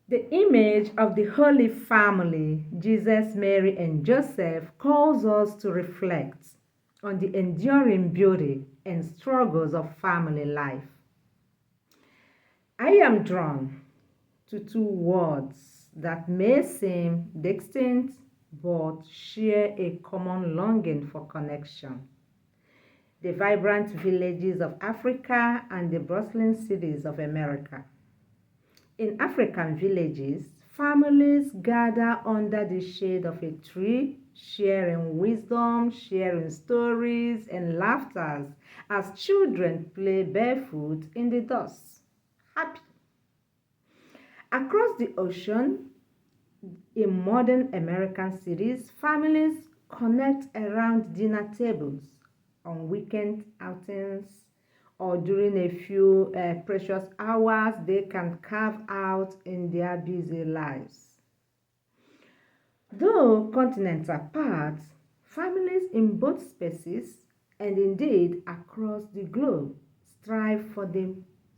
The image of the Holy Family, Jesus, Mary, and Joseph, calls us to reflect on the enduring beauty and struggles of family life. I am drawn to two words that may seem distinct but share a common longing for connection: the vibrant villages of Africa and the bustling cities of America. In African villages, families gather under the shade of a tree, sharing wisdom, sharing stories, and laughter as children play barefoot in the dust. Happy. Across the ocean, in modern American cities, families connect around dinner tables, on weekend outings, or during a few precious hours they can carve out in their busy lives. Though continents apart, families in both spaces and indeed across the globe strive for the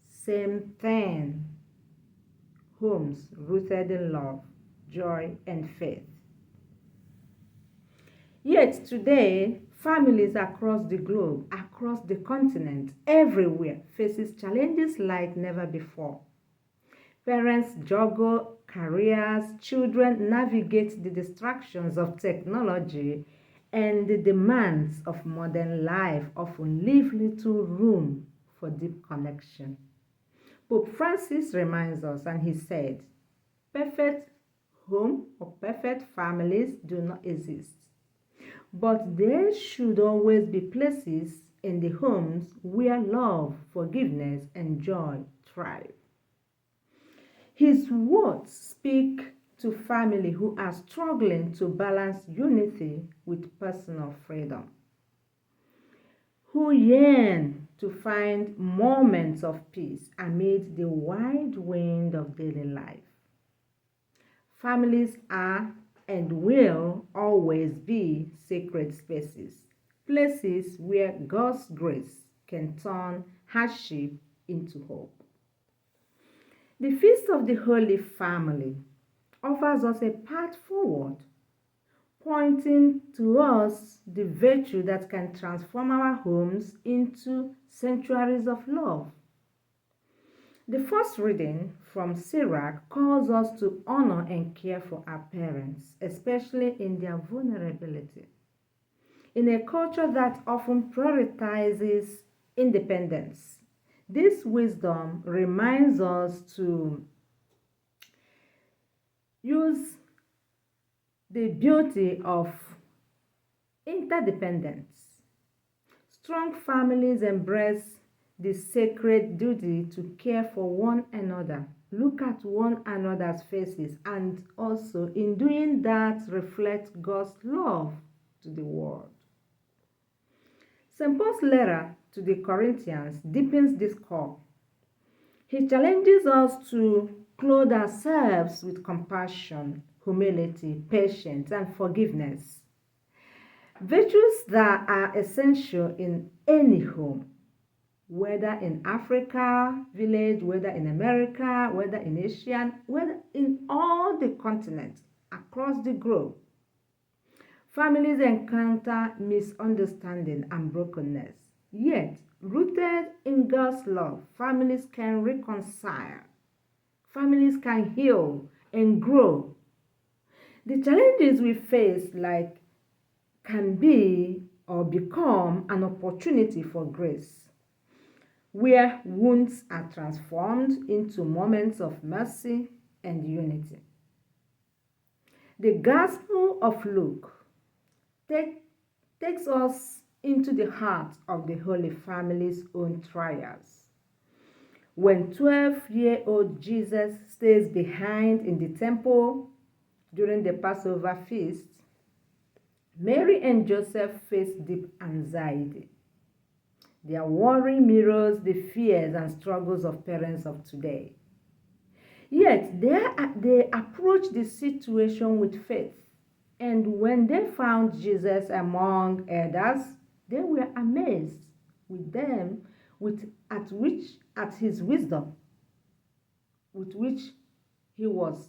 same thing: homes rooted in love, joy, and faith. Yet today, families across the globe, across the continent, everywhere faces challenges like never before. Parents juggle careers, children navigate the distractions of technology, and the demands of modern life often leave little room for deep connection. Pope Francis reminds us, and he said, perfect home or perfect families do not exist, but there should always be places in the homes where love, forgiveness, and joy thrive. His words speak to families who are struggling to balance unity with personal freedom, who yearn to find moments of peace amid the wide wind of daily life. Families are and will always be sacred spaces, places where God's grace can turn hardship into hope. The Feast of the Holy Family offers us a path forward, pointing to us the virtue that can transform our homes into sanctuaries of love. The first reading from Sirach calls us to honor and care for our parents, especially in their vulnerability. In a culture that often prioritizes independence, this wisdom reminds us to use the beauty of interdependence. Strong families embrace the sacred duty to care for one another, look at one another's faces, and also in doing that reflect God's love to the world. St. Paul's letter to the Corinthians deepens this call. He challenges us to clothe ourselves with compassion, humility, patience, and forgiveness, virtues that are essential in any home, whether in Africa village, whether in America, whether in Asia, whether in all the continents across the globe. Families encounter misunderstanding and brokenness, yet rooted in God's love, families can reconcile, families can heal and grow. The challenges we face can be or become an opportunity for grace, where wounds are transformed into moments of mercy and unity. The Gospel of Luke takes us into the heart of the Holy Family's own trials. When 12-year-old Jesus stays behind in the temple during the Passover feast, Mary and Joseph face deep anxiety. Their worry mirrors the fears and struggles of parents of today. Yet they approach the situation with faith. And when they found Jesus among others, they were amazed with them at his wisdom, with which he was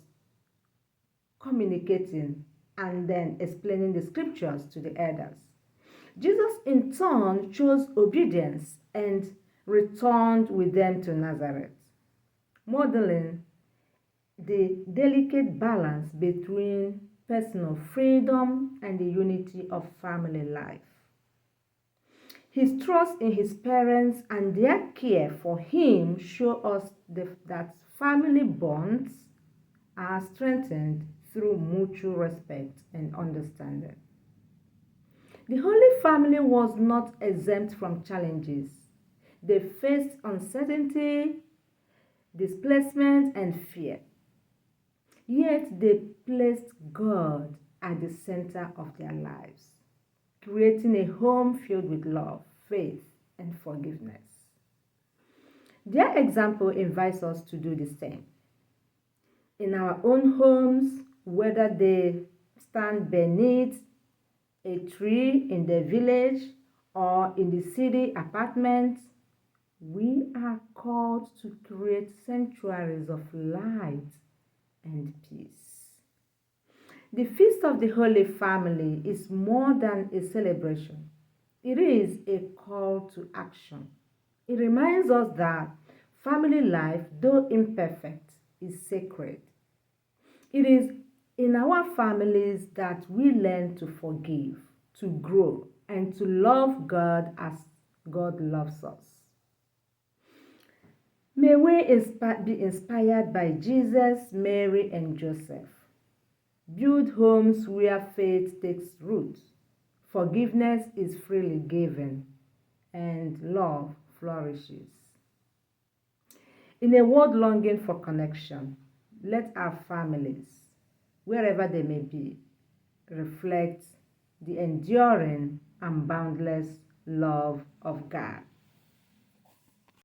communicating and then explaining the scriptures to the elders. Jesus in turn chose obedience and returned with them to Nazareth, modeling the delicate balance between personal freedom and the unity of family life. His trust in his parents and their care for him show us that family bonds are strengthened through mutual respect and understanding. The Holy Family was not exempt from challenges. They faced uncertainty, displacement, and fear. Yet they placed God at the center of their lives, creating a home filled with love, faith, and forgiveness. Their example invites us to do the same. In our own homes, whether they stand beneath a tree in the village or in the city apartments, we are called to create sanctuaries of light and peace. The Feast of the Holy Family is more than a celebration. It is a call to action. It reminds us that family life, though imperfect, is sacred. It is in our families that we learn to forgive, to grow, and to love God as God loves us. May we be inspired by Jesus, Mary, and Joseph. Build homes where faith takes root, forgiveness is freely given, and love flourishes. In a world longing for connection, let our families, wherever they may be, reflect the enduring and boundless love of God.